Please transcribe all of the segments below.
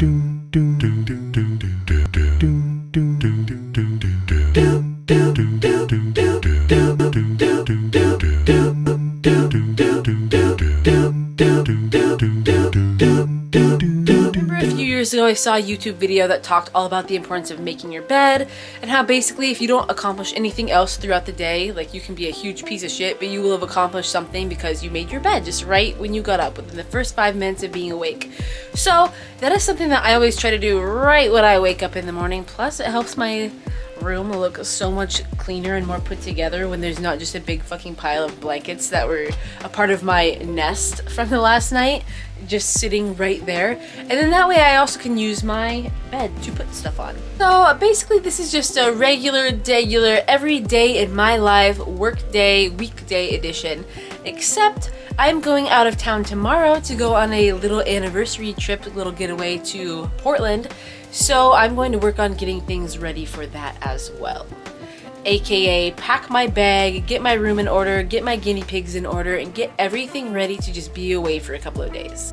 Years ago I saw a YouTube video that talked all about the importance of making your bed and how basically if you don't accomplish anything else throughout the day, like you can be a huge piece of shit, but you will have accomplished something because you made your bed just right when you got up within the first 5 minutes of being awake. So that is something that I always try to do right when I wake up in the morning. Plus it helps my room look so much cleaner and more put together when there's not just a big fucking pile of blankets that were a part of my nest from the last night just sitting right there. And then that way I also can use my bed to put stuff on. So basically this is just a regular every day in my life work day weekday edition, except I'm going out of town tomorrow to go on a little anniversary trip, a little getaway to Portland. So I'm going to work on getting things ready for that as well. AKA pack my bag, get my room in order, get my guinea pigs in order, and get everything ready to just be away for a couple of days.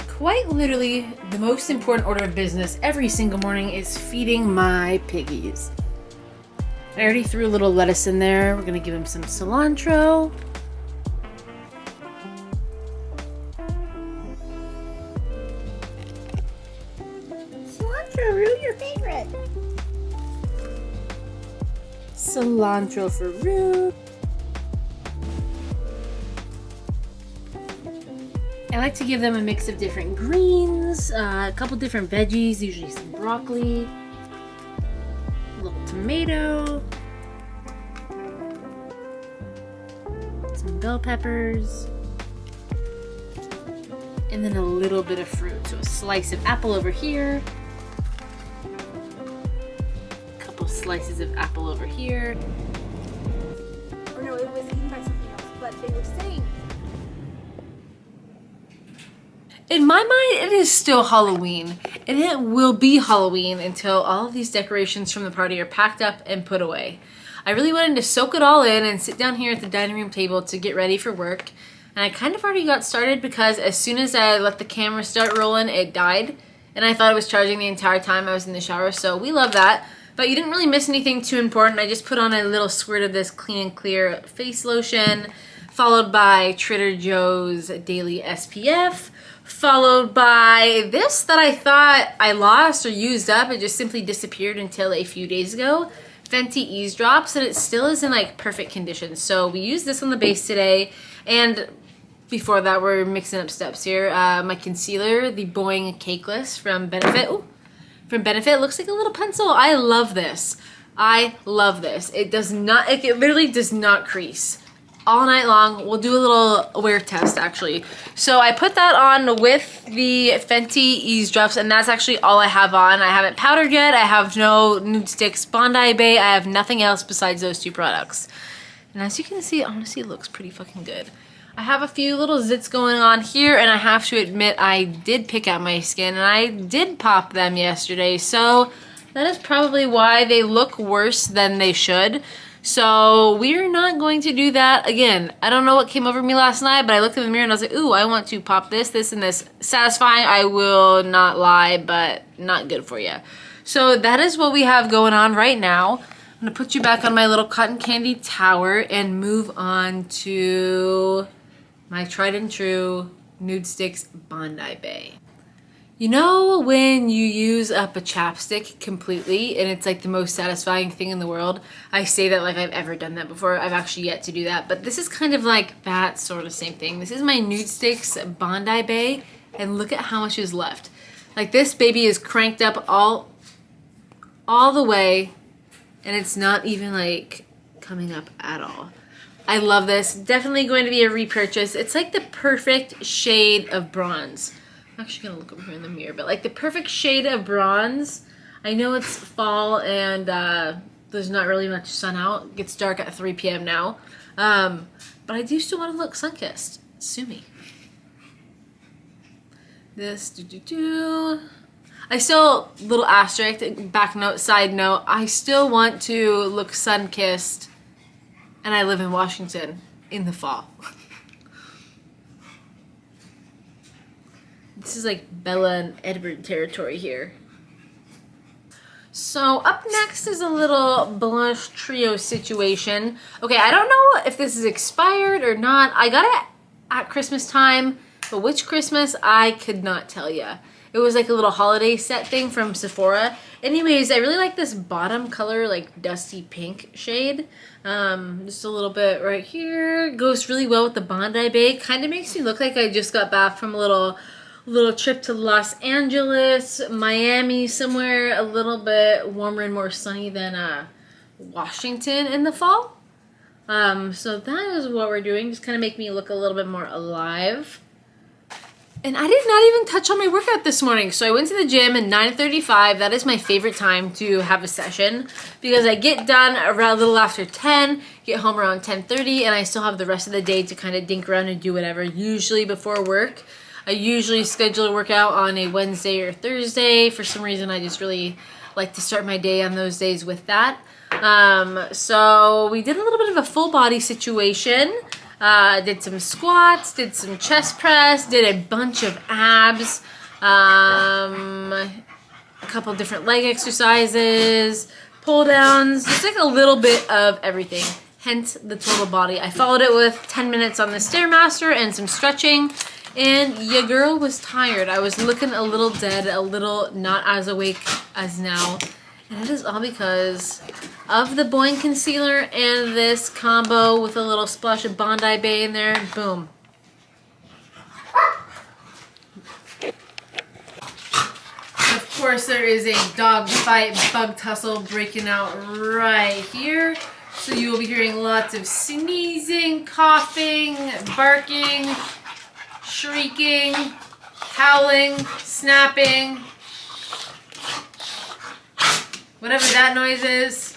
Quite literally, the most important order of business every single morning is feeding my piggies. I already threw a little lettuce in there. We're gonna give him some cilantro. Rue, your favorite. Cilantro for Rue. I like to give them a mix of different greens, a couple different veggies, usually some broccoli, a little tomato, some bell peppers, and then a little bit of fruit. So a slice of apple over here, slices of apple over here. Or no, it was eaten by something else, but they were saying. In my mind, it is still Halloween, and it will be Halloween until all of these decorations from the party are packed up and put away. I really wanted to soak it all in and sit down here at the dining room table to get ready for work, and I kind of already got started because as soon as I let the camera start rolling, it died, and I thought it was charging the entire time I was in the shower, so we love that. But you didn't really miss anything too important. I just put on a little squirt of this Clean and Clear face lotion, followed by Trader Joe's Daily SPF, followed by this that I thought I lost or used up. It just simply disappeared until a few days ago. Fenty Ease Drops, and it still is in like perfect condition. So we used this on the base today, and before that we're mixing up steps here. My concealer, the Boing Cakeless from Benefit. Ooh. From Benefit, looks like a little pencil. I love this. I love this. It does not, it literally does not crease. All night long. We'll do a little wear test actually. So I put that on with the Fenty Ease Drops, and that's actually all I have on. I haven't powdered yet. I have no Nude Sticks Bondi Bay. I have nothing else besides those two products. And as you can see, honestly, it looks pretty fucking good. I have a few little zits going on here, and I have to admit I did pick out my skin, and I did pop them yesterday, so that is probably why they look worse than they should. So we're not going to do that again. I don't know what came over me last night, but I looked in the mirror and I was like, ooh, I want to pop this, and this. Satisfying, I will not lie, but not good for you. So that is what we have going on right now. I'm gonna put you back on my little cotton candy tower and move on to my tried and true Nude Sticks Bondi Bay. You know when you use up a chapstick completely and it's like the most satisfying thing in the world? I say that like I've ever done that before. I've actually yet to do that, but this is kind of like that sort of same thing. This is my Nude Sticks Bondi Bay, and look at how much is left. Like this baby is cranked up all the way, and it's not even like coming up at all. I love this. Definitely going to be a repurchase. It's like the perfect shade of bronze. I'm actually gonna look over here in the mirror, but like the perfect shade of bronze. I know it's fall and there's not really much sun out. It gets dark at 3 p.m. now. But I do still want to look sun-kissed. Sue me. This, I still, little asterisk, back note, side note, I still want to look sun-kissed, and I live in Washington in the fall. This is like Bella and Edward territory here. So up next is a little blush trio situation. Okay, I don't know if this is expired or not. I got it at Christmas time, but which Christmas, I could not tell you. It was like a little holiday set thing from Sephora. Anyways, I really like this bottom color, like dusty pink shade. Just a little bit right here. Goes really well with the Bondi Bay. Kind of makes me look like I just got back from a little trip to Los Angeles, Miami, somewhere a little bit warmer and more sunny than Washington in the fall. So that is what we're doing. Just kind of make me look a little bit more alive. And I did not even touch on my workout this morning. So I went to the gym at 9:35. That is my favorite time to have a session because I get done around a little after 10, get home around 10:30, and I still have the rest of the day to kind of dink around and do whatever, usually before work. I usually schedule a workout on a Wednesday or Thursday. For some reason, I just really like to start my day on those days with that. So we did a little bit of a full body situation. Did some squats, did some chest press, did a bunch of abs, a couple different leg exercises, pull downs, just like a little bit of everything. Hence the total body. I followed it with 10 minutes on the Stairmaster and some stretching. And your girl was tired. I was looking a little dead, a little not as awake as now. And it is all because of the Boing concealer and this combo with a little splash of Bondi Bay in there. Boom. Of course, there is a dog fight, bug tussle breaking out right here. So you will be hearing lots of sneezing, coughing, barking, shrieking, howling, snapping, whatever that noise is.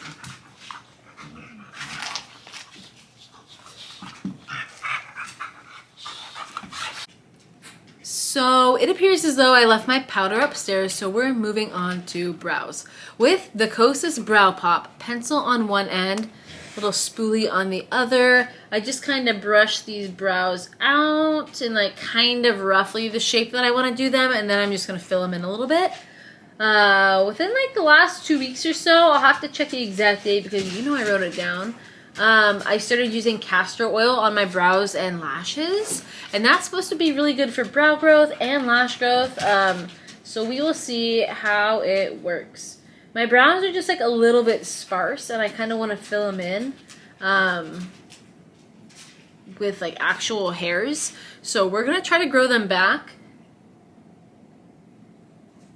So it appears as though I left my powder upstairs, so we're moving on to brows. With the Kosas Brow Pop, pencil on one end, little spoolie on the other. I just kind of brush these brows out in like kind of roughly the shape that I want to do them, and then I'm just going to fill them in a little bit. Within like the last 2 weeks or so, I'll have to check the exact date because you know I wrote it down. I started using castor oil on my brows and lashes, and that's supposed to be really good for brow growth and lash growth. So we will see how it works. My brows are just like a little bit sparse, and I kind of want to fill them in with like actual hairs. So we're going to try to grow them back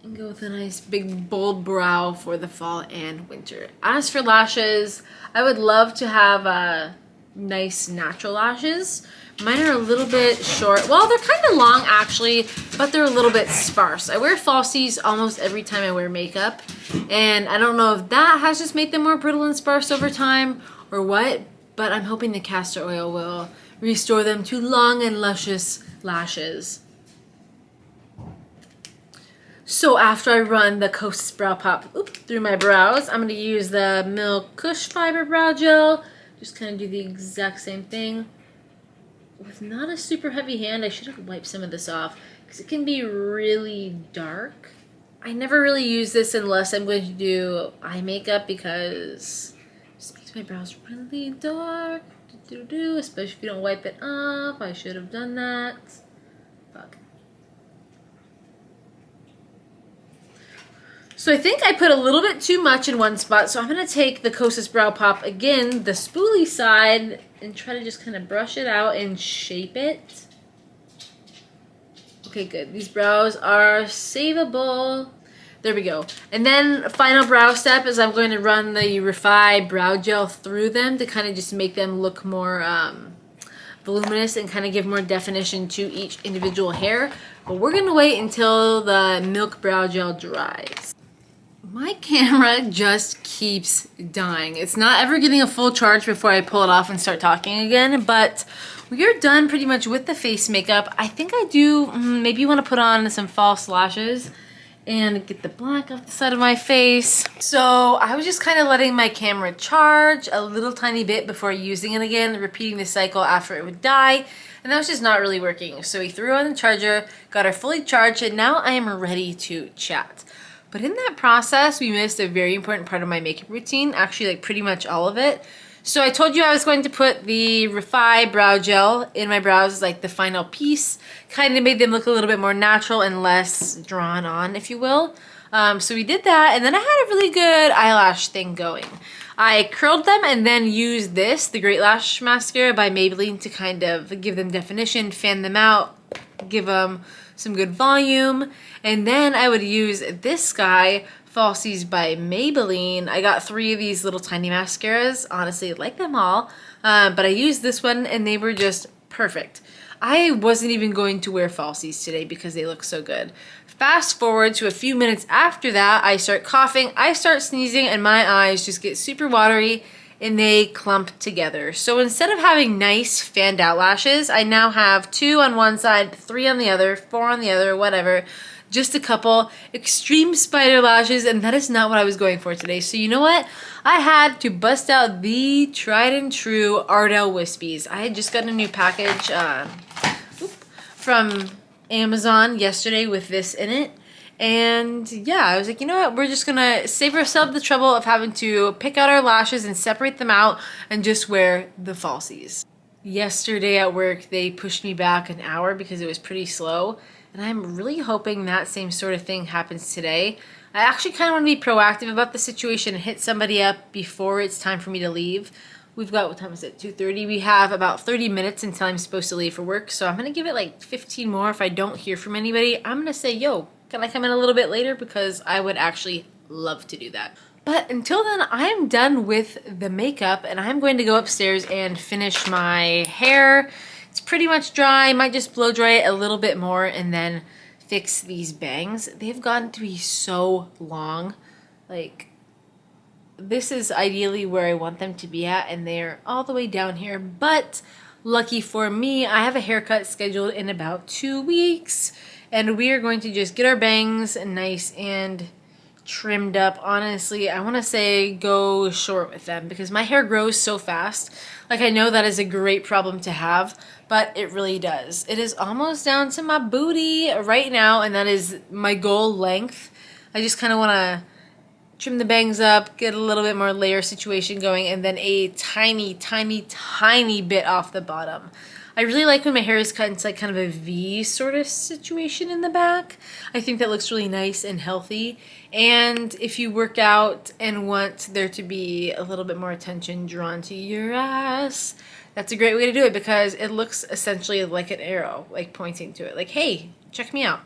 and go with a nice big bold brow for the fall and winter. As for lashes, I would love to have nice natural lashes. Mine are a little bit short. Well, they're kind of long actually, but they're a little bit sparse. I wear falsies almost every time I wear makeup, and I don't know if that has just made them more brittle and sparse over time or what, but I'm hoping the castor oil will restore them to long and luscious lashes. So after I run the Kosas Brow Pop through my brows, I'm going to use the Milk Kush Fiber Brow Gel. Just kind of do the exact same thing. With not a super heavy hand, I should have wiped some of this off because it can be really dark. I never really use this unless I'm going to do eye makeup because it just makes my brows really dark. Especially if you don't wipe it off. I should have done that. Fuck. So I think I put a little bit too much in one spot, so I'm going to take the Kosas Brow Pop again, the spoolie side, and try to just kind of brush it out and shape it. Okay, good. These brows are savable. There we go. And then final brow step is I'm going to run the Refi Brow Gel through them to kind of just make them look more voluminous and kind of give more definition to each individual hair. But we're going to wait until the Milk Brow Gel dries. My camera just keeps dying. It's not ever getting a full charge before I pull it off and start talking again, but we are done pretty much with the face makeup. I think I do, maybe you want to put on some false lashes and get the black off the side of my face. So I was just kind of letting my camera charge a little tiny bit before using it again, repeating the cycle after it would die. And and that was just not really working. So we threw on the charger, got her fully charged, and now I am ready to chat. But in that process, we missed a very important part of my makeup routine, actually like pretty much all of it. So I told you I was going to put the Refi brow gel in my brows, like the final piece, kind of made them look a little bit more natural and less drawn on, if you will. So we did that, and then I had a really good eyelash thing going. I curled them and then used this, the Great Lash Mascara by Maybelline, to kind of give them definition, fan them out, give them some good volume. And then I would use this guy, Falsies by Maybelline. I got 3 of these little tiny mascaras. Honestly, I like them all. But I used this one and they were just perfect. I wasn't even going to wear Falsies today because they look so good. Fast forward to a few minutes after that, I start coughing, I start sneezing, and my eyes just get super watery and they clump together. So instead of having nice fanned out lashes, I now have 2 on one side, 3 on the other, 4 on the other, whatever. Just a couple extreme spider lashes, and that is not what I was going for today. So you know what? I had to bust out the tried and true Ardell Wispies. I had just gotten a new package from Amazon yesterday with this in it, and yeah, I was like, you know what, we're just gonna save ourselves the trouble of having to pick out our lashes and separate them out and just wear the Falsies. Yesterday at work they pushed me back an hour because it was pretty slow, and I'm really hoping that same sort of thing happens today. I actually kind of want to be proactive about the situation and hit somebody up before it's time for me to leave. We've got, what time is it, 2:30? We have about 30 minutes until I'm supposed to leave for work, so I'm going to give it like 15 more. If I don't hear from anybody, I'm going to say, yo, can I come in a little bit later? Because I would actually love to do that. But until then, I'm done with the makeup, and I'm going to go upstairs and finish my hair. It's pretty much dry. I might just blow dry it a little bit more and then fix these bangs. They've gotten to be so long. Like, this is ideally where I want them to be at, and they're all the way down here. But lucky for me, I have a haircut scheduled in about 2 weeks, and we are going to just get our bangs nice and trimmed up. Honestly, I want to say go short with them because my hair grows so fast. Like, I know that is a great problem to have, but it really does. It is almost down to my booty right now, and that is my goal length. I just kind of want to trim the bangs up, get a little bit more layer situation going, and then a tiny, tiny, tiny bit off the bottom. I really like when my hair is cut into like kind of a V sort of situation in the back. I think that looks really nice and healthy. And if you work out and want there to be a little bit more attention drawn to your ass, that's a great way to do it because it looks essentially like an arrow, like pointing to it. Like, hey, check me out.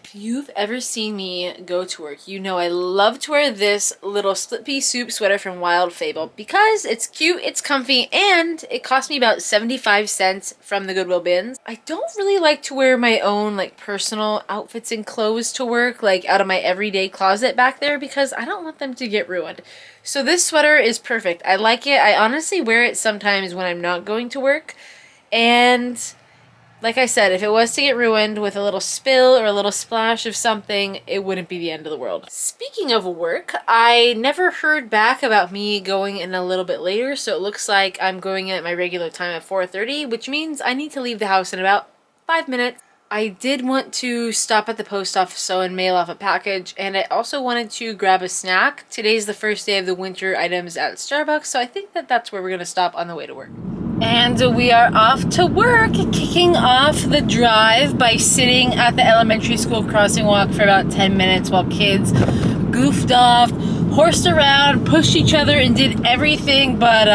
If you've ever seen me go to work, you know I love to wear this little split pea soup sweater from Wild Fable because it's cute, it's comfy, and it cost me about 75 cents from the Goodwill bins. I don't really like to wear my own like personal outfits and clothes to work, like out of my everyday closet back there, because I don't want them to get ruined. So this sweater is perfect. I like it. I honestly wear it sometimes when I'm not going to work, and like I said, if it was to get ruined with a little spill or a little splash of something, it wouldn't be the end of the world. Speaking of work, I never heard back about me going in a little bit later, so it looks like I'm going at my regular time at 4:30, which means I need to leave the house in about 5 minutes. I did want to stop at the post office and mail off a package, and I also wanted to grab a snack. Today's the first day of the winter items at Starbucks, so I think that that's where we're going to stop on the way to work. And we are off to work, kicking off the drive by sitting at the elementary school crossing walk for about 10 minutes while kids goofed off, horsed around, pushed each other, and did everything but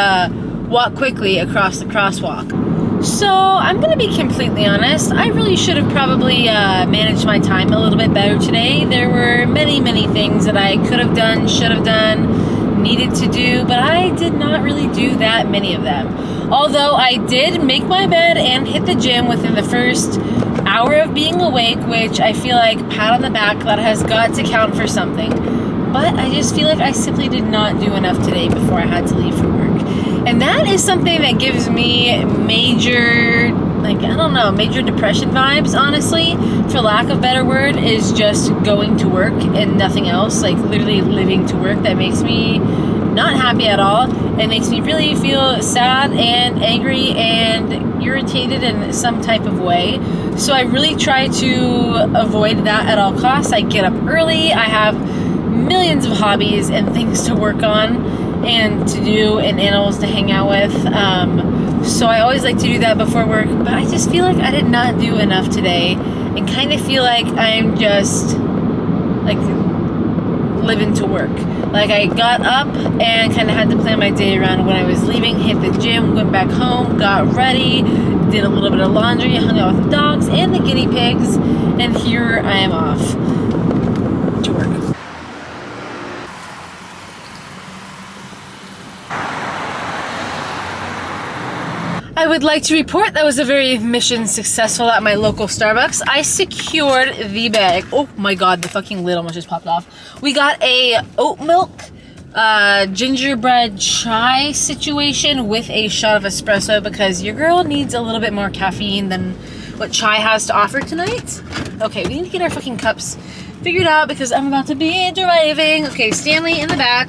walk quickly across the crosswalk. So I'm going to be completely honest, I really should have probably managed my time a little bit better today. There were many, many things that I could have done, should have done, needed to do, but I did not really do that many of them. Although I did make my bed and hit the gym within the first hour of being awake, which I feel like, pat on the back, that has got to count for something. But I just feel like I simply did not do enough today before I had to leave for work. And that is something that gives me major, major depression vibes, honestly, for lack of a better word, is just going to work and nothing else, like literally living to work. That makes me not happy at all. It makes me really feel sad and angry and irritated in some type of way. So I really try to avoid that at all costs. I get up early. I have millions of hobbies and things to work on and to do and animals to hang out with. So I always like to do that before work, but I just feel like I did not do enough today and kind of feel like I'm just like living to work. Like I got up and kind of had to plan my day around when I was leaving, hit the gym, went back home, got ready, did a little bit of laundry, hung out with the dogs and the guinea pigs, and here I am off to work. I would like to report that was a very mission successful at my local Starbucks. I secured the bag. Oh my god, the fucking lid almost just popped off. We got a oat milk gingerbread chai situation with a shot of espresso because your girl needs a little bit more caffeine than what chai has to offer tonight. Okay, we need to get our fucking cups figured out because I'm about to be driving. Okay, Stanley in the back.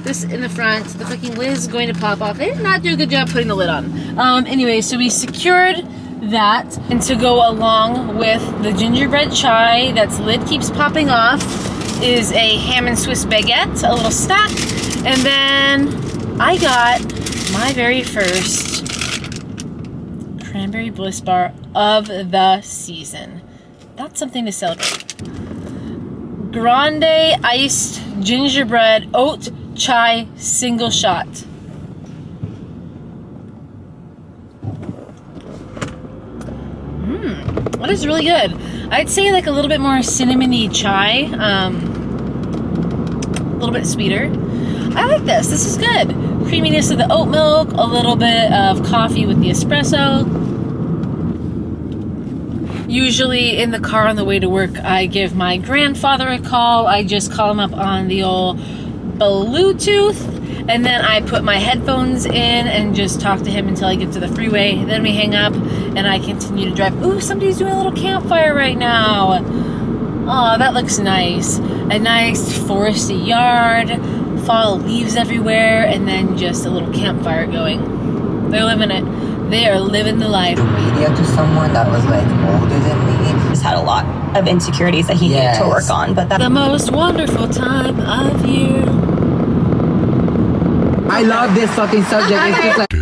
This in the front. The fucking lid is going to pop off. They did not do a good job putting the lid on. Anyway, so we secured that. And to go along with the gingerbread chai that's lid keeps popping off is a ham and Swiss baguette, a little snack. And then I got my very first Cranberry Bliss bar of the season. That's something to celebrate. Grande iced gingerbread oat chai single shot. That is really good. I'd say like a little bit more cinnamony chai, a little bit sweeter. I like this. This is good. Creaminess of the oat milk, a little bit of coffee with the espresso. Usually in the car on the way to work, I give my grandfather a call. I just call him up on the old Bluetooth, and then I put my headphones in and just talk to him until I get to the freeway. Then we hang up and I continue to drive. Ooh, somebody's doing a little campfire right now. Oh, that looks nice. A nice foresty yard, fall leaves everywhere, and then just a little campfire going. They're living it. They are living the life. Media to someone that was like older than me. Just had a lot of insecurities that he needed to work on, but the most wonderful time of year. I love this fucking subject. It's just like